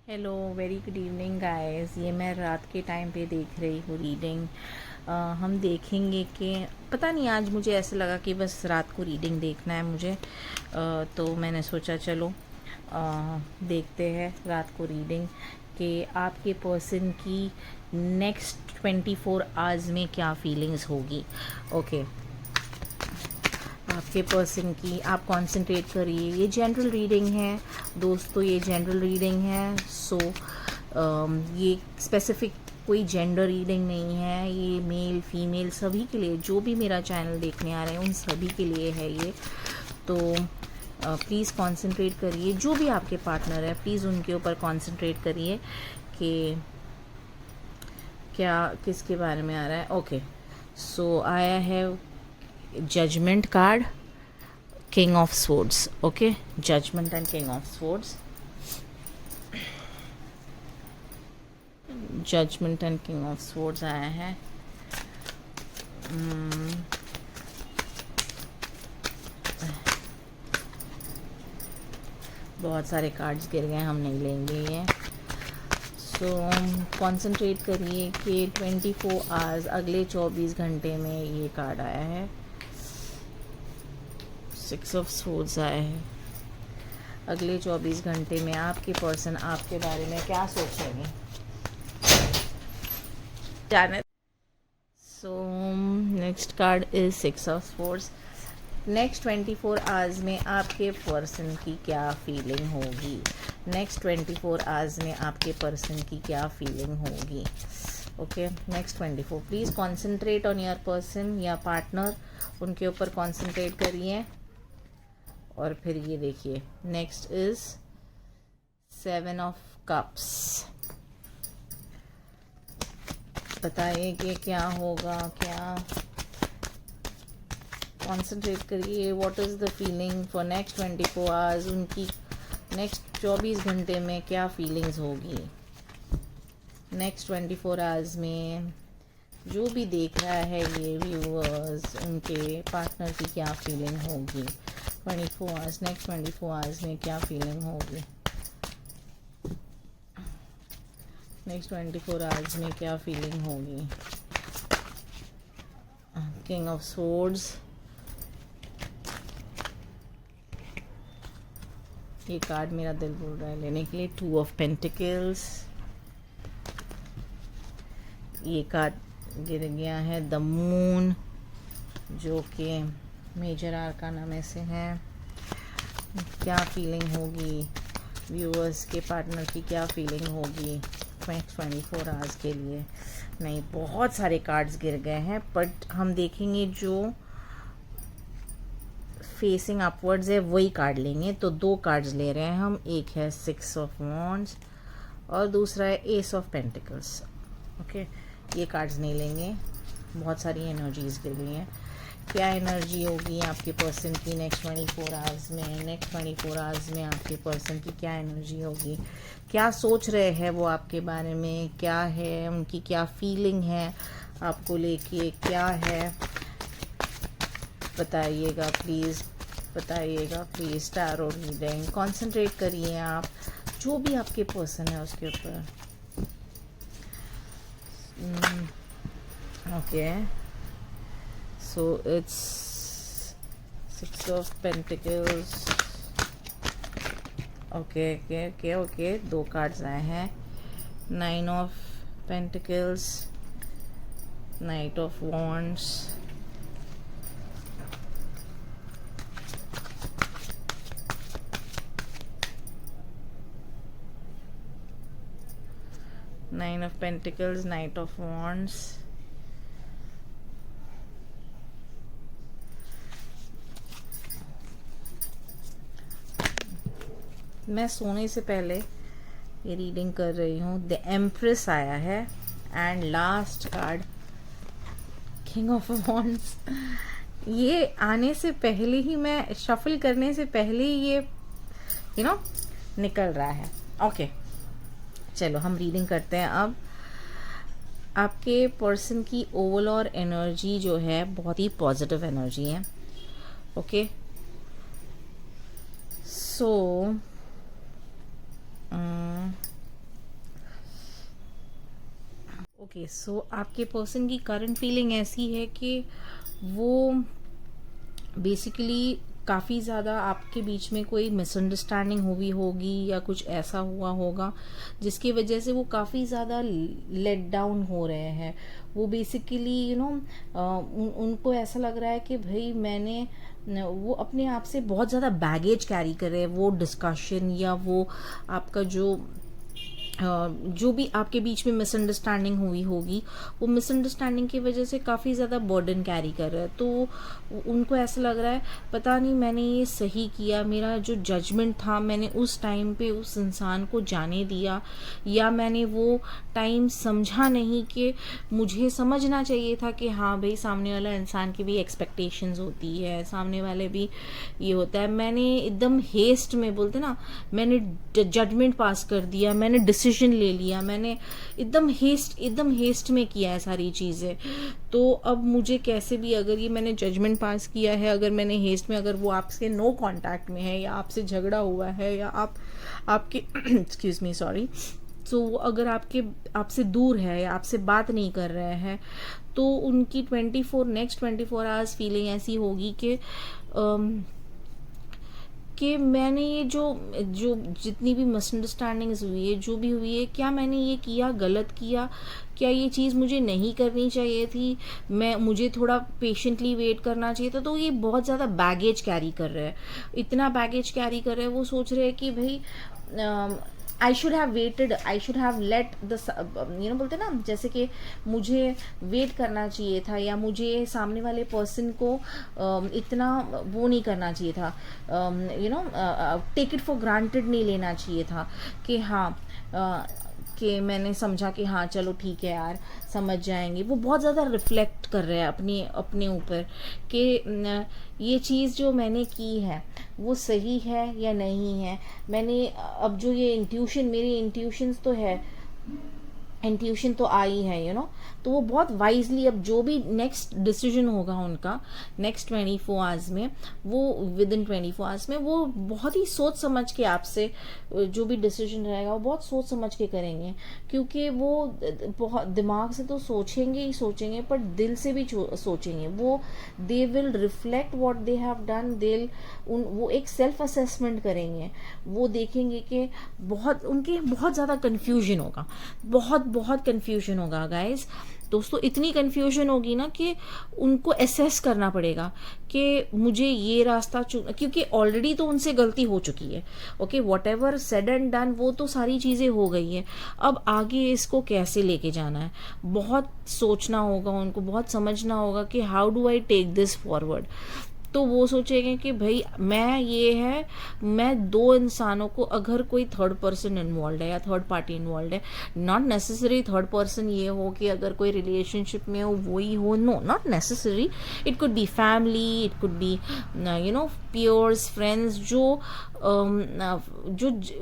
Hello, very good evening guys. ये मैं रात के टाइम पे देख रही हूँ रीडिंग। हम देखेंगे कि पता नहीं, आज मुझे ऐसा लगा कि बस रात को रीडिंग देखना है मुझे। तो मैंने सोचा चलो देखते हैं रात को रीडिंग कि आपके पर्सन की नेक्स्ट 24 आवर्स में क्या फीलिंग्स होगी। ओके, आपके पर्सन की आप कंसंट्रेट करिए। ये जनरल रीडिंग है दोस्तों, ये जनरल रीडिंग है। ये स्पेसिफिक कोई जेंडर रीडिंग नहीं है। ये मेल फीमेल सभी के लिए, जो भी मेरा चैनल देखने आ रहे हैं उन सभी के लिए है ये। तो प्लीज़ कंसंट्रेट करिए। जो भी आपके पार्टनर है प्लीज़ उनके ऊपर कंसंट्रेट करिए कि क्या किसके बारे में आ रहा है। ओके, सो आया है judgement card, king of swords. Okay, judgement and king of swords. Judgement and king of swords आया है। बहुत सारे कार्ड्स गिर गए, हम नहीं लेंगे ये। सो कंसंट्रेट करिए कि 24 आवर्स, अगले 24 घंटे में ये कार्ड आया है। 6 ऑफ स्वर्ड्स आया है। अगले 24 घंटे में आपके पर्सन आपके बारे में क्या सोचेंगे जाने। So next card is 6 of swords. Next 24 hours में आपके पर्सन की क्या फीलिंग होगी। नेक्स्ट 24 आवर्स में आपके पर्सन की क्या फीलिंग होगी। Okay, next 24। Please concentrate on your person या पार्टनर, उनके ऊपर कॉन्सेंट्रेट करिए। और फिर ये देखिए, नेक्स्ट इज 7 ऑफ कप्स। बताइए कि क्या होगा, क्या कॉन्सेंट्रेट करिए। What is the feeling for next 24 hours. उनकी नेक्स्ट 24 घंटे में क्या फीलिंग्स होगी। नेक्स्ट 24 आवर्स में जो भी देख रहा है ये व्यूअर्स, उनके पार्टनर की क्या फीलिंग होगी। 24 आवर्स, नेक्स्ट 24 आवर्स में क्या फीलिंग होगी। नेक्स्ट 24 आवर्स में क्या फीलिंग होगी। किंग ऑफ स्वॉर्ड्स, ये कार्ड मेरा दिल बोल रहा है लेने के लिए। 2 ऑफ पेंटिकल्स, ये कार्ड गिर गया है द मून, जो कि मेजर आर्काना में से है। क्या फीलिंग होगी व्यूअर्स के, पार्टनर की क्या फीलिंग होगी नेक्स्ट 24 आवर्स के लिए। नहीं, बहुत सारे कार्ड्स गिर गए हैं, बट हम देखेंगे जो फेसिंग अपवर्ड्स है वही कार्ड लेंगे। तो 2 कार्ड्स ले रहे हैं हम। एक है 6 ऑफ वॉन्ड्स और दूसरा है एस ऑफ पेंटिकल्स। ओके, ये कार्ड्स नहीं लेंगे, बहुत सारी एनर्जीज गिर गई हैं। क्या एनर्जी होगी आपके पर्सन की नेक्स्ट 24 आवर्स में। नेक्स्ट 24 आवर्स में आपके पर्सन की क्या एनर्जी होगी, क्या सोच रहे हैं वो आपके बारे में, क्या है उनकी, क्या फीलिंग है आपको लेके, क्या है बताइएगा प्लीज़, बताइएगा प्लीज़। टैरो रीडिंग, कंसंट्रेट करिए आप, जो भी आपके पर्सन है उसके ऊपर। Okay, so it's 6 of pentacles। Okay, 2 cards आए हैं। 9 of pentacles, night of wands, nine of pentacles, night of wands. मैं सोने से पहले ये रीडिंग कर रही हूँ। द एम्प्रेस आया है and last card king of wands. ये आने से पहले ही, मैं शफल करने से पहले ही ये निकल रहा है। ओके, चलो हम रीडिंग करते हैं अब। आपके पर्सन की ओवरऑल एनर्जी जो है बहुत ही पॉजिटिव एनर्जी है। ओके, सो ओके, सो आपके पर्सन की करंट फीलिंग ऐसी है कि वो बेसिकली काफ़ी ज़्यादा आपके बीच में कोई मिसअंडरस्टैंडिंग हुई होगी या कुछ ऐसा हुआ होगा जिसकी वजह से वो काफ़ी ज़्यादा लेट डाउन हो रहे हैं। वो बेसिकली उनको ऐसा लग रहा है कि भाई मैंने वो अपने आप से बहुत ज़्यादा बैगेज कैरी कर रहे हैं। वो डिस्कशन या वो आपका जो भी आपके बीच में मिसअंडरस्टैंडिंग हुई होगी, वो मिसअंडरस्टैंडिंग की वजह से काफ़ी ज़्यादा बर्डन कैरी कर रहा है। तो उनको ऐसा लग रहा है पता नहीं मैंने ये सही किया, मेरा जो जजमेंट था मैंने उस टाइम पे उस इंसान को जाने दिया, या मैंने वो टाइम समझा नहीं कि मुझे समझना चाहिए था कि हाँ भाई सामने वाला इंसान की भी एक्सपेक्टेशंस होती है, सामने वाले भी ये होता है। मैंने एकदम हेस्ट में बोलते ना, मैंने जजमेंट पास कर दिया, मैंने डिसीजन ले लिया, मैंने एकदम हेस्ट में किया है सारी चीज़ें। तो अब मुझे कैसे भी, अगर ये मैंने जजमेंट पास किया है, अगर मैंने हेस्ट में, अगर वो आपसे नो कांटेक्ट में है या आपसे झगड़ा हुआ है या आपके एक्सक्यूज मी सॉरी, तो वो अगर आपसे दूर है या आपसे बात नहीं कर रहे हैं, तो उनकी नेक्स्ट 24 आवर्स फीलिंग ऐसी होगी कि मैंने ये जो जितनी भी मिसअंडरस्टैंडिंग्स हुई है, जो भी हुई है, क्या मैंने ये किया, गलत किया, क्या ये चीज़ मुझे नहीं करनी चाहिए थी, मुझे थोड़ा पेशेंटली वेट करना चाहिए था। तो ये बहुत ज़्यादा बैगेज कैरी कर रहे हैं, इतना बैगेज कैरी कर रहे हैं। वो सोच रहे हैं कि भाई I should have waited, I should have let the बोलते ना, जैसे कि मुझे वेट करना चाहिए था, या मुझे सामने वाले पर्सन को इतना वो नहीं करना चाहिए था, टेक इट फॉर ग्रांटेड नहीं लेना चाहिए था कि हाँ कि मैंने समझा कि हाँ चलो ठीक है यार, समझ जाएंगे। वो बहुत ज़्यादा रिफ्लेक्ट कर रहे हैं अपने ऊपर कि ये चीज़ जो मैंने की है वो सही है या नहीं है। मैंने अब जो ये मेरी इंट्यूशंस तो है, इंट्यूशन तो आई है तो वो बहुत वाइजली, अब जो भी नेक्स्ट डिसीजन होगा उनका नेक्स्ट 24 आवर्स में, वो विद इन 24 आवर्स में वो बहुत ही सोच समझ के आपसे जो भी डिसीजन रहेगा वो बहुत सोच समझ के करेंगे, क्योंकि वो बहुत दिमाग से तो सोचेंगे ही सोचेंगे, पर दिल से भी सोचेंगे। वो they will reflect what they have done, वो एक सेल्फ असेसमेंट करेंगे। वो देखेंगे कि उनके बहुत ज़्यादा कन्फ्यूजन होगा, बहुत कन्फ्यूजन होगा गाइस। दोस्तों इतनी कन्फ्यूजन होगी ना कि उनको एसेस करना पड़ेगा कि मुझे ये रास्ता क्योंकि ऑलरेडी तो उनसे गलती हो चुकी है। Okay, what ever said and done, वो तो सारी चीज़ें हो गई हैं। अब आगे इसको कैसे लेके जाना है, बहुत सोचना होगा उनको, बहुत समझना होगा कि how do I take this forward. तो वो सोचेंगे कि भाई मैं दो इंसानों को, अगर कोई थर्ड पर्सन इन्वॉल्व है या थर्ड पार्टी इन्वॉल्व है, नॉट नेसेसरी थर्ड पर्सन ये हो कि अगर कोई रिलेशनशिप में हो वो ही हो, no not necessary, it could be family, it could be peers, friends, जो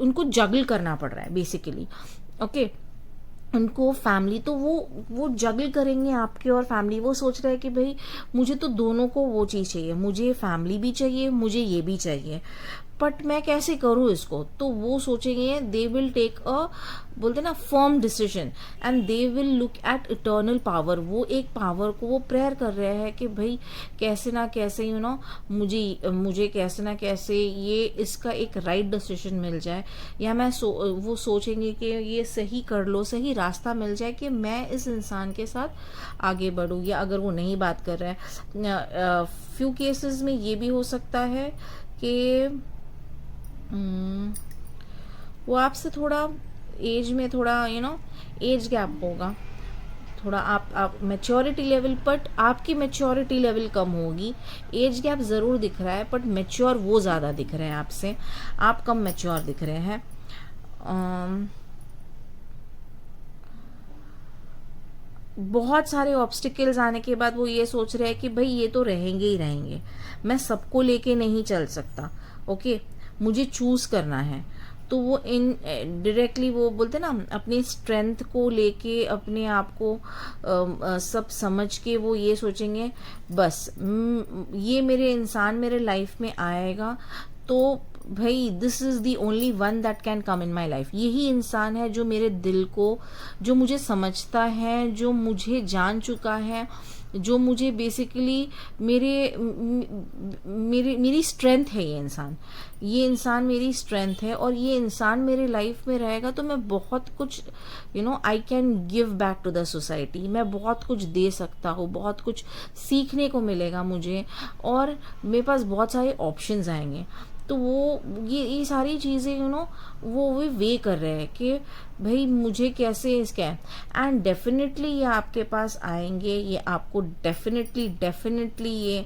उनको जगल करना पड़ रहा है बेसिकली। ओके, उनको फैमिली, तो वो जगल करेंगे आपके और फैमिली। वो सोच रहे हैं कि भाई मुझे तो दोनों को वो चीज़ चाहिए, मुझे फैमिली भी चाहिए, मुझे ये भी चाहिए, बट मैं कैसे करूँ इसको। तो वो सोचेंगे, दे विल टेक बोलते ना firm decision, and they will look at eternal power. वो एक पावर को वो प्रेयर कर रहे हैं कि भाई कैसे ना कैसे मुझे कैसे ना कैसे ये इसका एक राइट डिसीजन मिल जाए, या वो सोचेंगे कि ये सही कर लो, सही रास्ता मिल जाए कि मैं इस इंसान के साथ आगे बढ़ूँ। या अगर वो नहीं बात कर रहा है, फ्यू केसेस में ये भी हो सकता है कि वो आपसे थोड़ा एज में थोड़ा एज गैप होगा थोड़ा, आप मैच्योरिटी लेवल, बट आपकी मैच्योरिटी लेवल कम होगी। एज गैप ज़रूर दिख रहा है, बट मैच्योर वो ज़्यादा दिख रहे हैं आपसे, आप कम मैच्योर दिख रहे हैं। बहुत सारे ऑब्स्टिकल्स आने के बाद वो ये सोच रहे हैं कि भाई ये तो रहेंगे ही रहेंगे, मैं सबको लेके नहीं चल सकता। ओके, मुझे चूज करना है। तो वो डायरेक्टली वो बोलते ना, अपनी स्ट्रेंथ को लेके, अपने आप को सब समझ के वो ये सोचेंगे बस ये मेरे इंसान मेरे लाइफ में आएगा तो भाई this is the only one that can come in my life. यही इंसान है जो मेरे दिल को, जो मुझे समझता है, जो मुझे जान चुका है, जो मुझे बेसिकली मेरी स्ट्रेंथ है। ये इंसान मेरी स्ट्रेंथ है, और ये इंसान मेरे लाइफ में रहेगा तो मैं बहुत कुछ I can give back to the society. मैं बहुत कुछ दे सकता हूँ, बहुत कुछ सीखने को मिलेगा मुझे, और मेरे पास बहुत सारे ऑप्शंस आएंगे। तो वो ये सारी चीज़ें वो वे कर रहे हैं कि भाई मुझे कैसे इसका है। एंड डेफिनेटली ये आपके पास आएंगे, ये आपको डेफिनेटली ये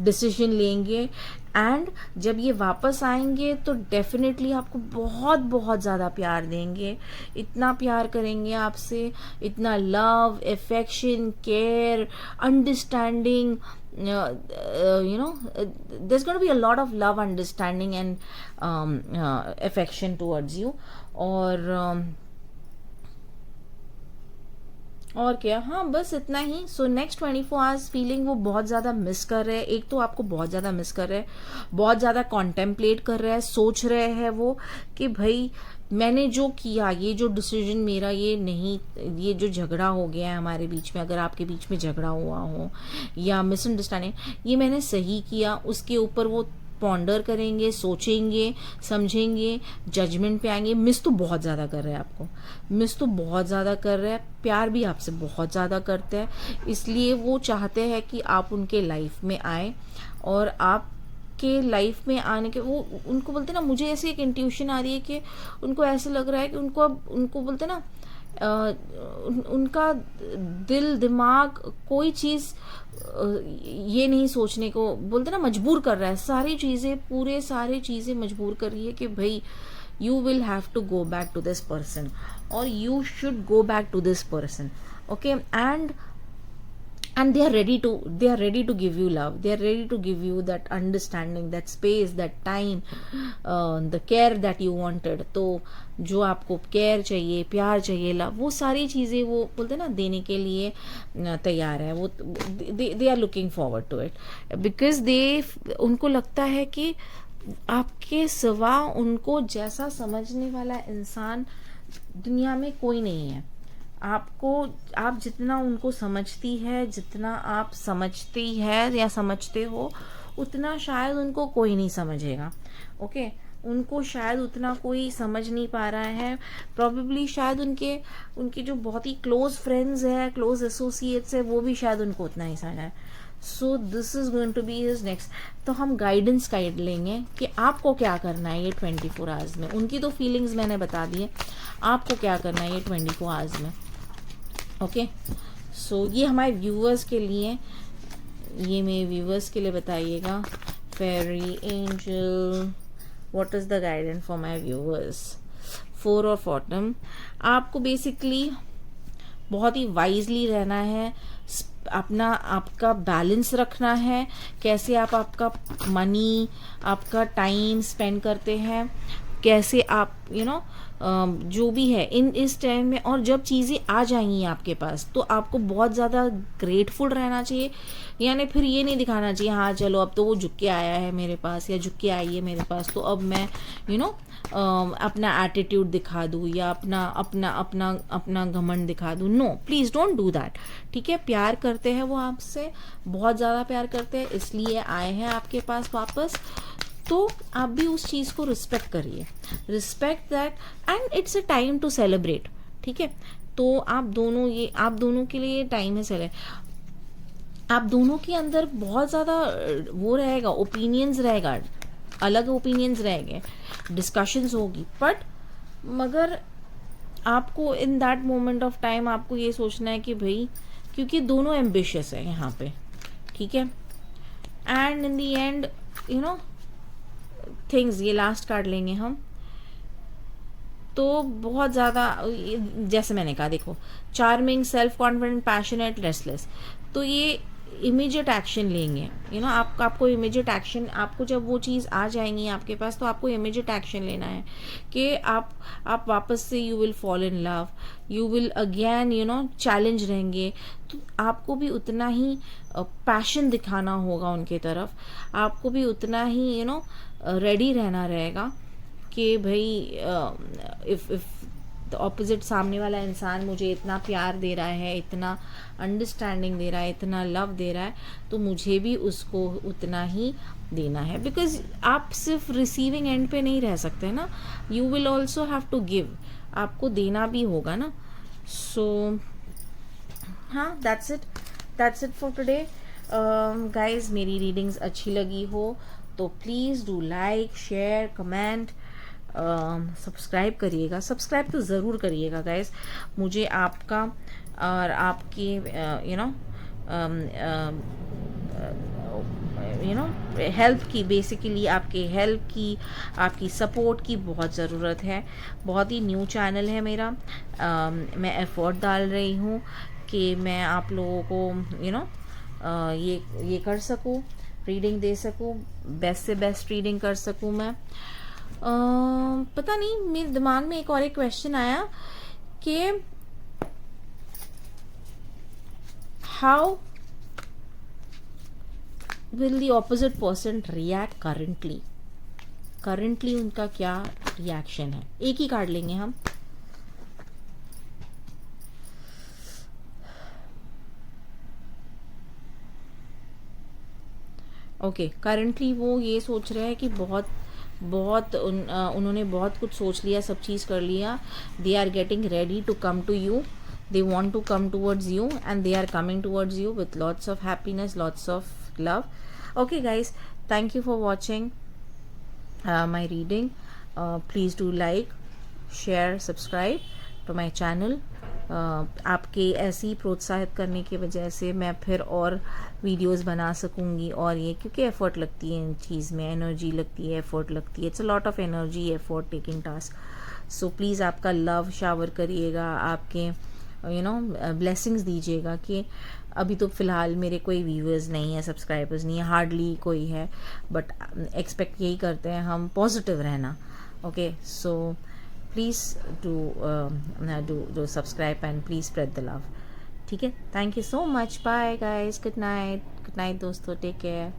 डिसीजन लेंगे। एंड जब ये वापस आएंगे तो डेफिनेटली आपको बहुत बहुत ज़्यादा प्यार देंगे, इतना प्यार करेंगे आपसे, इतना love, affection, care, understanding, there's going to be a lot of love, understanding and affection towards you. और क्या, हाँ बस इतना ही। सो नेक्स्ट 24 आवर्स फीलिंग वो बहुत ज़्यादा मिस कर रहे हैं। एक तो आपको बहुत ज़्यादा मिस कर रहे हैं, बहुत ज़्यादा कॉन्टेम्पलेट कर रहे हैं, सोच रहे हैं वो कि भाई मैंने जो किया, ये जो डिसीजन मेरा, ये जो झगड़ा हो गया है हमारे बीच में, अगर आपके बीच में झगड़ा हुआ हो या मिसअंडरस्टैंडिंग, ये मैंने सही किया। उसके ऊपर वो पॉन्डर करेंगे, सोचेंगे, समझेंगे, जजमेंट पे आएंगे। मिस तो बहुत ज़्यादा कर रहे हैं आपको, मिस तो बहुत ज़्यादा कर रहे हैं, प्यार भी आपसे बहुत ज़्यादा करते हैं। इसलिए वो चाहते हैं कि आप उनके लाइफ में आए, और आप के लाइफ में आने के वो उनको बोलते ना, मुझे ऐसी एक इंट्यूशन आ रही है कि उनको ऐसे लग रहा है कि उनको बोलते ना उनका दिल दिमाग कोई चीज़ ये नहीं सोचने को बोलते ना मजबूर कर रहा है। सारी चीज़ें मजबूर कर रही है कि भाई you will have to go back to this person, or you should go back to this person. Okay, and they are ready to give you love, they are ready to give you that understanding, that space, that time, the care that you wanted. तो जो आपको care चाहिए, प्यार चाहिए, love, वो सारी चीज़ें वो बोलते ना देने के लिए तैयार है। वो they are looking forward to it, because उनको लगता है कि आपके सिवा उनको जैसा समझने वाला इंसान दुनिया में कोई नहीं है। आप जितना उनको समझती है, जितना आप समझती है या समझते हो, उतना शायद उनको कोई नहीं समझेगा। ओके, उनको शायद उतना कोई समझ नहीं पा रहा है। प्रॉबेबली शायद उनके जो बहुत ही क्लोज फ्रेंड्स है, क्लोज एसोसिएट्स है, वो भी शायद उनको उतना ही समझ है। So this is going to be his next. तो हम गाइडेंस लेंगे कि आपको क्या करना है ये 24 आवर्स में। उनकी तो फीलिंग्स मैंने बता दी है, आपको क्या करना है ये 24 आवर्स में। ओके, सो ये हमारे व्यूअर्स के लिए, ये मेरे व्यूअर्स के लिए बताइएगा। Fairy angel, what is the guidance for my viewers? 4 of autumn. आपको बेसिकली बहुत ही वाइजली रहना है, आपका बैलेंस रखना है, कैसे आप आपका मनी, आपका टाइम स्पेंड करते हैं, कैसे आप जो भी है इस टाइम में। और जब चीज़ें आ जाएंगी आपके पास तो आपको बहुत ज़्यादा ग्रेटफुल रहना चाहिए, यानी फिर ये नहीं दिखाना चाहिए हाँ चलो अब तो वो झुक के आया है मेरे पास या झुक के आई है मेरे पास तो अब मैं अपना एटीट्यूड दिखा दूँ या अपना घमंड दिखा दूँ। No, please don't do that. ठीक है, प्यार करते हैं वो आपसे, बहुत ज़्यादा प्यार करते हैं, इसलिए आए हैं आपके पास वापस। तो आप भी उस चीज़ को रिस्पेक्ट करिए, respect that, and it's a time to celebrate. ठीक है, तो आप दोनों के लिए टाइम है सेलिब्रेट। आप दोनों के अंदर बहुत ज़्यादा वो रहेगा, ओपिनियंस रहेगा, अलग ओपिनियंस रहेंगे, डिस्कशंस होगी, मगर आपको in that moment of time आपको ये सोचना है कि भाई, क्योंकि दोनों एम्बिशियस है यहाँ पे। ठीक है, and in the end things, ये लास्ट कार्ड लेंगे हम, तो बहुत ज़्यादा जैसे मैंने कहा, देखो, charming, self confident, passionate, restless, तो ये इमीडिएट एक्शन लेंगे, आपको इमीडिएट एक्शन, आपको जब वो चीज़ आ जाएंगी आपके पास तो आपको इमीडिएट एक्शन लेना है कि आप वापस से you will fall in love, you will again challenge रहेंगे, तो आपको भी उतना ही पैशन दिखाना होगा उनके तरफ, आपको भी उतना ही रेडी रहना रहेगा कि भाई इफ़ द ऑपोजिट, सामने वाला इंसान मुझे इतना प्यार दे रहा है, इतना अंडरस्टैंडिंग दे रहा है, इतना लव दे रहा है, तो मुझे भी उसको उतना ही देना है। बिकॉज आप सिर्फ रिसीविंग एंड पे नहीं रह सकते ना, you will also have to give, आपको देना भी होगा ना। सो हाँ, that's it for today guys. मेरी रीडिंग्स अच्छी लगी हो तो please do like, share, comment, subscribe करिएगा। सब्सक्राइब तो ज़रूर करिएगा गाइस, मुझे आपका और आपके हेल्प की, बेसिकली आपके हेल्प की, आपकी सपोर्ट की बहुत ज़रूरत है। बहुत ही न्यू चैनल है मेरा, मैं एफर्ट डाल रही हूँ कि मैं आप लोगों को ये कर सकूँ, रीडिंग दे सकूँ, बेस्ट से बेस्ट रीडिंग कर सकूँ मैं। पता नहीं, मेरे दिमाग में एक और एक क्वेश्चन आया कि how will the opposite person react currently उनका क्या रिएक्शन है। एक ही कार्ड लेंगे हम। ओके, करंटली वो ये सोच रहे हैं कि उन्होंने बहुत कुछ सोच लिया, सब चीज़ कर लिया, they are getting ready to come to you, they want to come towards you and they are coming towards you with lots of happiness, lots of love. Okay guys, thank you for watching my reading. Please do like, share, subscribe to my channel. आपके ऐसे ही प्रोत्साहित करने की वजह से मैं फिर और वीडियोस बना सकूंगी, और ये क्योंकि एफर्ट लगती है इन चीज़ में, एनर्जी लगती है, एफर्ट लगती है, it's a lot of energy, effort taking task. So please आपका लव शावर करिएगा, आपके ब्लेसिंग्स दीजिएगा कि अभी तो फ़िलहाल मेरे कोई व्यूअर्स नहीं है, सब्सक्राइबर्स नहीं है, हार्डली कोई है, बट एक्सपेक्ट यही करते हैं हम पॉजिटिव रहना। Okay, so please do subscribe and please spread the love. ठीक है, thank you so much, bye guys, good night दोस्तों, टेक केयर।